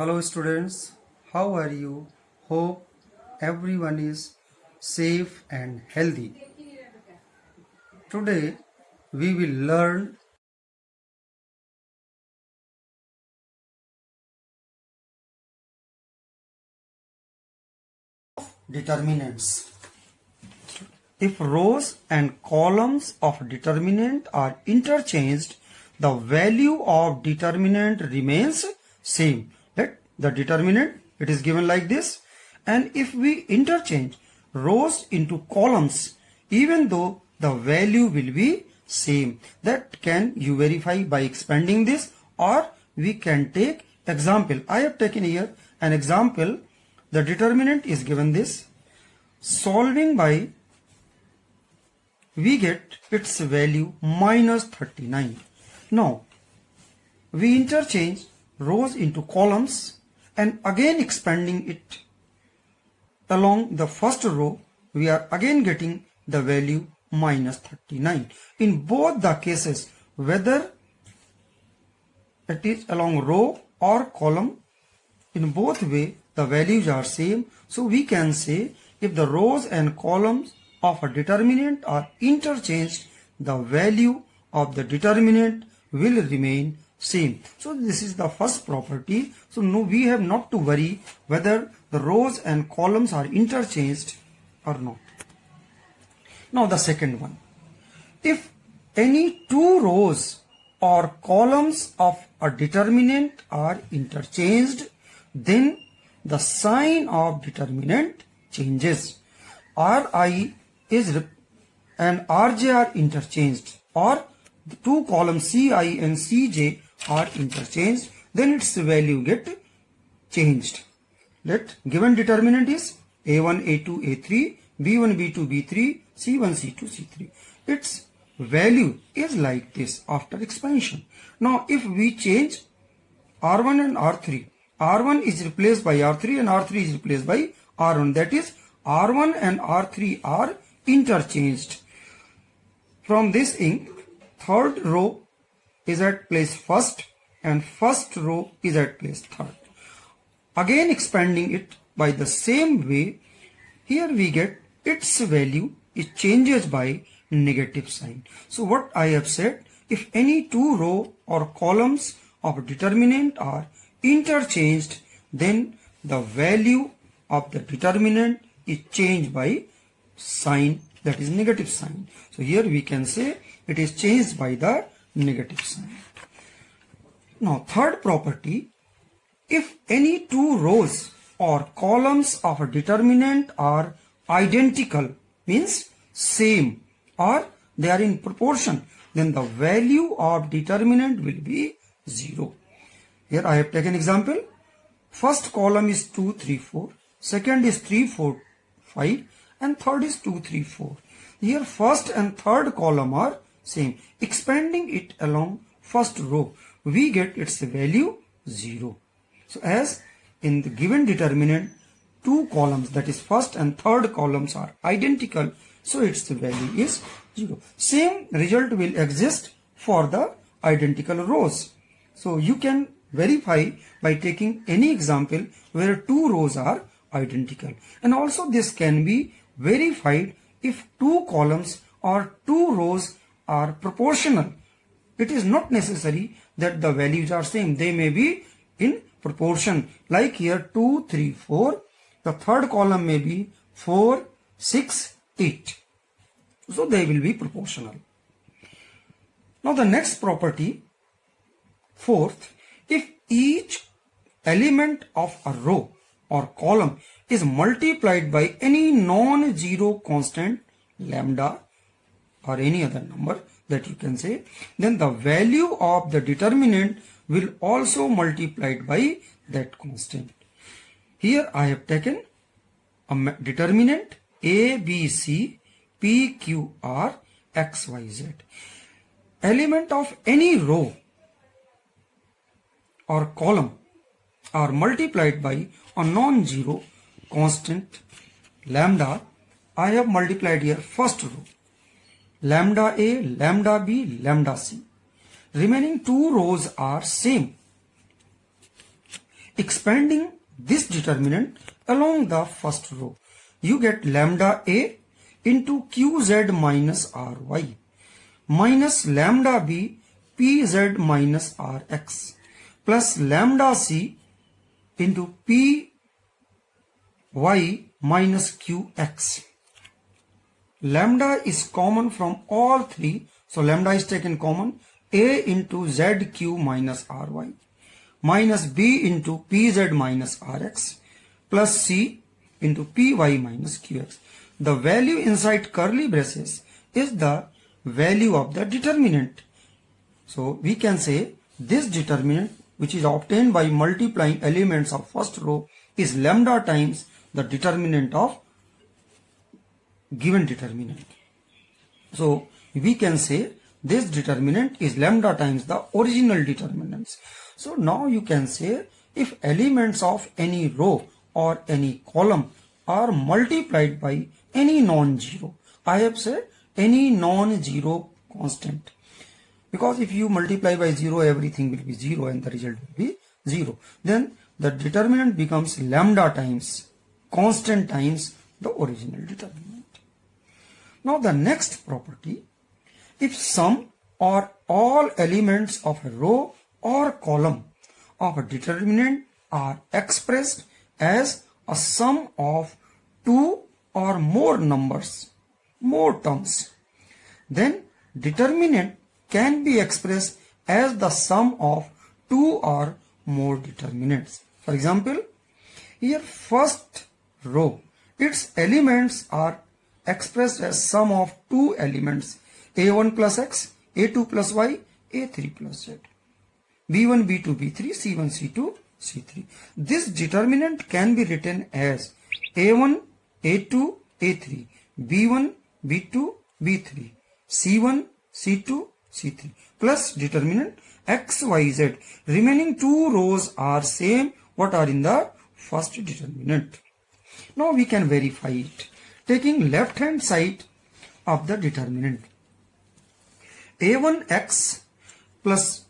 Hello students, how are you? Hope everyone is safe and healthy. Today we will learn determinants. If rows and columns of determinant are interchanged, the value of determinant remains same. Let the determinant, it is given like this, and if we interchange rows into columns, even though the value will be same, that can you verify by expanding this, or we can take example. I have taken here an example. The determinant is given this. Solving by, we get its value minus 39. Now we interchange rows into columns and again expanding it along the first row, we are again getting the value minus 39. In both the cases, whether it is along row or column, in both way the values are same. So we can say if the rows and columns of a determinant are interchanged, the value of the determinant will remain same. So this is the first property. So no, we have not to worry whether the rows and columns are interchanged or not. Now the second one. If any two rows or columns of a determinant are interchanged, then the sign of determinant changes. Ri is and Rj are interchanged, or the two columns Ci and Cj are interchanged, then its value get changed. Let given determinant is A1, A2, A3, B1, B2, B3, C1, C2, C3. Its value is like this after expansion. Now if we change R1 and R3, R1 is replaced by R3 and R3 is replaced by R1. That is, R1 and R3 are interchanged. From this ink, third row is at place first and first row is at place third. Again expanding it by the same way, here we get its value, it changes by negative sign. So what I have said, if any two row or columns of determinant are interchanged, then the value of the determinant is changed by sign, that is negative sign. So here we can say it is changed by the negative sign. Now third property, if any two rows or columns of a determinant are identical, means same, or they are in proportion, then the value of determinant will be 0. Here I have taken example. First column is 2, 3, 4. Second is 3, 4, 5. And third is 2, 3, 4. Here first and third column are same. Expanding it along first row, we get its value 0. So as in the given determinant, two columns, that is first and third columns, are identical, so its value is 0. Same result will exist for the identical rows. So you can verify by taking any example where two rows are identical. And also this can be verified if two columns or two rows are proportional. It is not necessary that the values are same. They may be in proportion. Like here 2, 3, 4. The third column may be 4, 6, 8. So they will be proportional. Now the next property, fourth, if each element of a row or column is multiplied by any non-zero constant lambda or any other number that you can say, then the value of the determinant will also multiplied by that constant. Here I have taken a determinant A, B, C, P, Q, R, X, Y, Z. Element of any row or column are multiplied by a non-zero constant lambda. I have multiplied here first row, lambda A, lambda B, lambda C. Remaining two rows are same. expanding this determinant along the first row, you get lambda A into QZ minus RY minus lambda B PZ minus RX plus lambda C into PY minus QX. Lambda is common from all three, so lambda is taken common. A into ZQ minus RY minus B into PZ minus RX plus C into PY minus QX. The value inside curly braces is the value of the determinant. So we can say this determinant, which is obtained by multiplying elements of first row, is lambda times the determinant of given determinant. So we can say this determinant is lambda times the original determinants. So now you can say if elements of any row or any column are multiplied by any non-zero, I have said any non-zero constant, because if you multiply by 0, everything will be 0 and the result will be 0. Then the determinant becomes lambda times constant times the original determinant. Now the next property, if some or all elements of a row or column of a determinant are expressed as a sum of two or more numbers, more terms, then determinant can be expressed as the sum of two or more determinants. For example, here first row, its elements are expressed as sum of two elements, a1 plus x, a2 plus y, a3 plus z, b1, b2, b3, c1, c2, c3. This determinant can be written as a1, a2, a3, b1, b2, b3, c1, c2, c3 plus determinant x, y, z. Remaining two rows are same what are in the first determinant. Now we can verify it taking left hand side of the determinant. a1x plus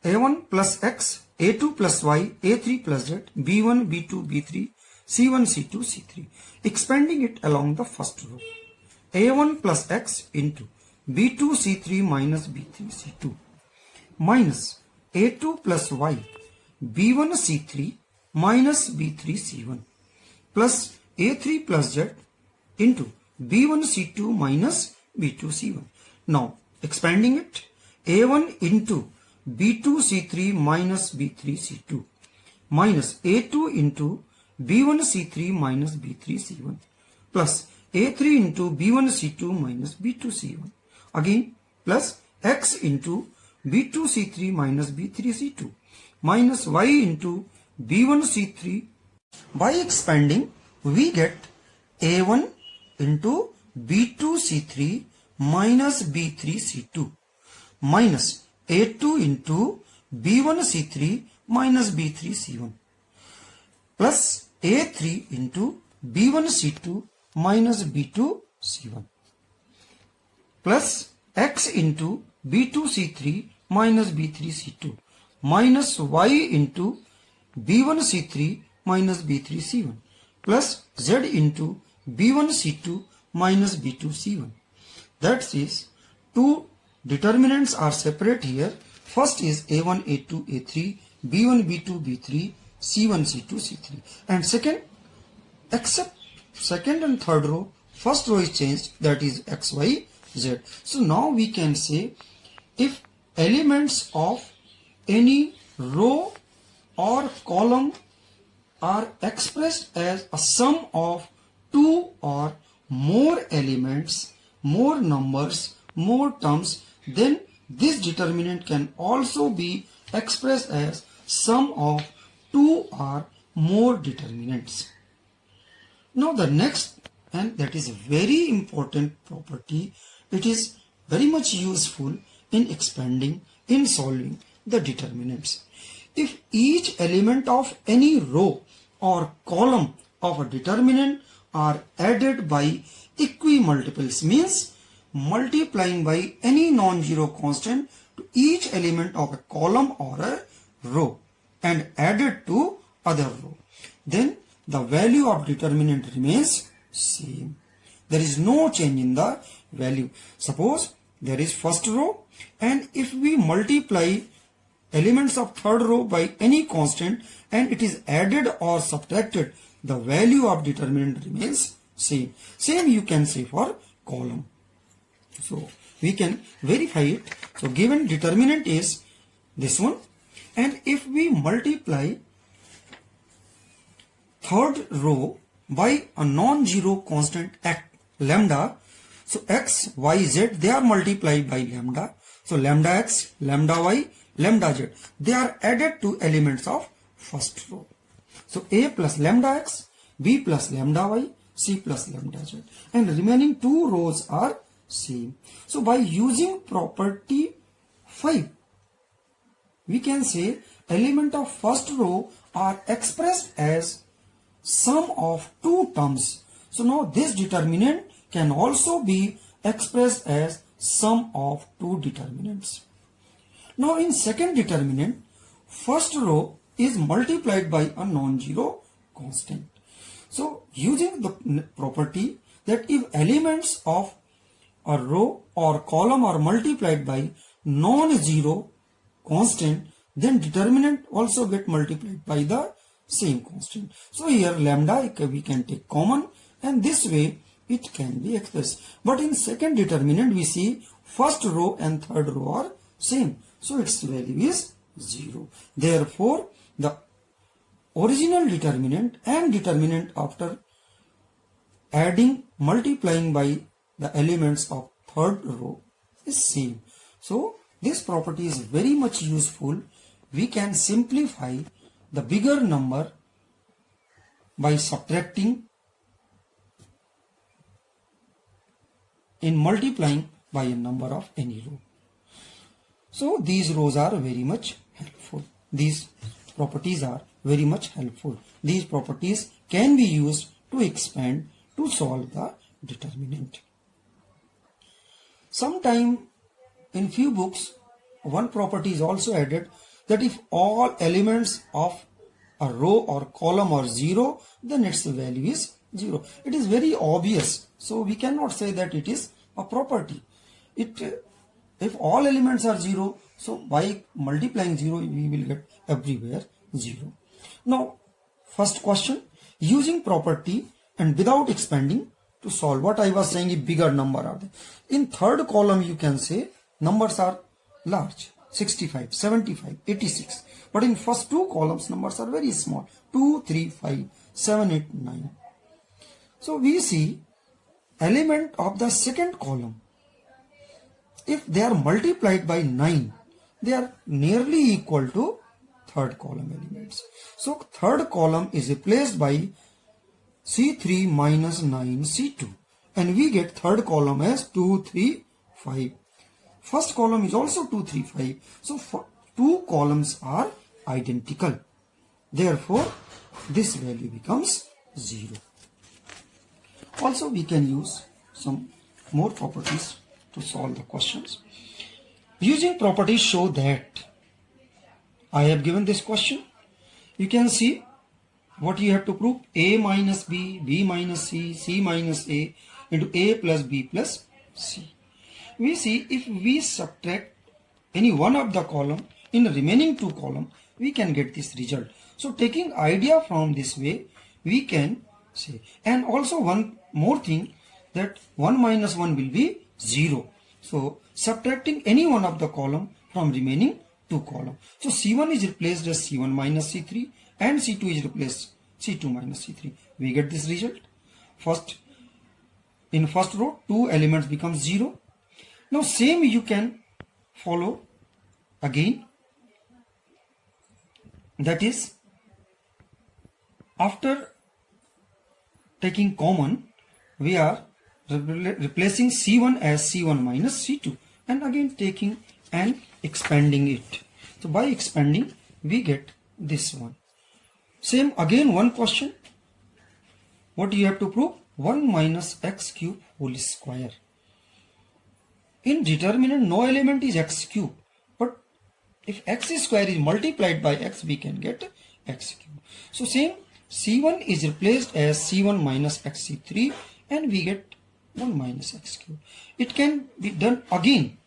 a1 plus x, a2 plus y, a3 plus z, b1, b2, b3, c1, c2, c3. Expanding it along the first row. a1 plus x into b2 c3 minus b3 c2 minus a2 plus y, b1 c3 minus b3 c1 plus a3 plus z into b1 c2 minus b2 c1. Now expanding it, a1 into b2 c3 minus b3 c2 minus a2 into b1 c3 minus b3 c1 plus a3 into b1 c2 minus b2 c1 again plus x into b2 c3 minus b3 c2 minus y into b1 c3. By expanding we get a1 into b2 c3 minus b3 c2 minus a2 into b1 c3 minus b3 c1 plus a3 into b1 c2 minus b2 c1 plus x into b2 c3 minus b3 c2 minus y into b1 c3 minus b3 c1 plus z into b1 c2 minus b2 c1. That is, two determinants are separate here. First is a1, a2, a3, b1, b2, b3, c1, c2, c3. And second, except second and third row, first row is changed, that is x, y, z. So now we can say if elements of any row or column are expressed as a sum of two or more elements, more numbers, more terms, then this determinant can also be expressed as sum of two or more determinants. Now the next, and that is a very important property, it is very much useful in expanding, in solving the determinants. If each element of any row or column of a determinant are added by equimultiples, means multiplying by any non-zero constant to each element of a column or a row, and added to other row, then the value of determinant remains same. There is no change in the value. Suppose there is first row, and if we multiply elements of third row by any constant and it is added or subtracted, the value of determinant remains same. Same you can say for column. So we can verify it. So given determinant is this one, and if we multiply third row by a non-zero constant x lambda, so x, y, z, they are multiplied by lambda. So lambda x, lambda y, lambda z, they are added to elements of first row. So a plus lambda x, b plus lambda y, c plus lambda z, and remaining two rows are same. So by using property 5, we can say element of first row are expressed as sum of two terms. So now this determinant can also be expressed as sum of two determinants. Now in second determinant, first row is multiplied by a non-zero constant. So using the property that if elements of a row or column are multiplied by non-zero constant, then determinant also get multiplied by the same constant. So here lambda we can take common, and this way it can be expressed. But in second determinant we see first row and third row are same, so its value is 0. Therefore the original determinant and determinant after adding, multiplying by the elements of third row is same. So this property is very much useful. We can simplify the bigger number by subtracting in multiplying by a number of any row. So these rows are very much helpful. These properties are very much helpful. These properties can be used to expand to solve the determinant. Sometime in few books one property is also added, that if all elements of a row or column are 0, then its value is 0. It is very obvious, so we cannot say that it is a property. If all elements are 0, so by multiplying 0 we will get everywhere 0. Now first question, using property and without expanding to solve what I was saying, if bigger number are there. In third column you can say numbers are large, 65, 75, 86. But in first two columns numbers are very small, 2, 3, 5, 7, 8, 9. So we see element of the second column, if they are multiplied by 9, they are nearly equal to third column elements. So third column is replaced by C3 minus 9 C2, and we get third column as 2, 3, 5. First column is also 2, 3, 5. So two columns are identical. Therefore this value becomes 0. Also we can use some more properties to solve the questions. Using properties show that I have given this question. You can see what you have to prove: a minus b, b minus c, c minus a into a plus b plus c. We see if we subtract any one of the column in the remaining two column, we can get this result. So taking idea from this way, we can say. And also one more thing, that 1 minus 1 will be 0. So subtracting any one of the column from remaining two column. So C1 is replaced as C1 minus C3 and C2 is replaced C2 minus C3. We get this result. First, in first row, two elements become 0. Now same you can follow again. That is, after taking common, we are replacing C1 as C1 minus C2 and again taking and expanding it. So by expanding we get this one. Same again one question. What you have to prove? 1 minus x cube whole square. In determinant no element is x cube, but if x square is multiplied by x, we can get x cube. So same, c1 is replaced as c1 minus xc3 and we get 1 minus x cube. It can be done again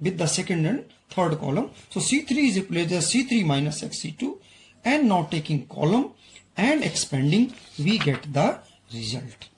with the second and third column. So c3 is replaced as c3 minus xc2 and now taking column and expanding, we get the result.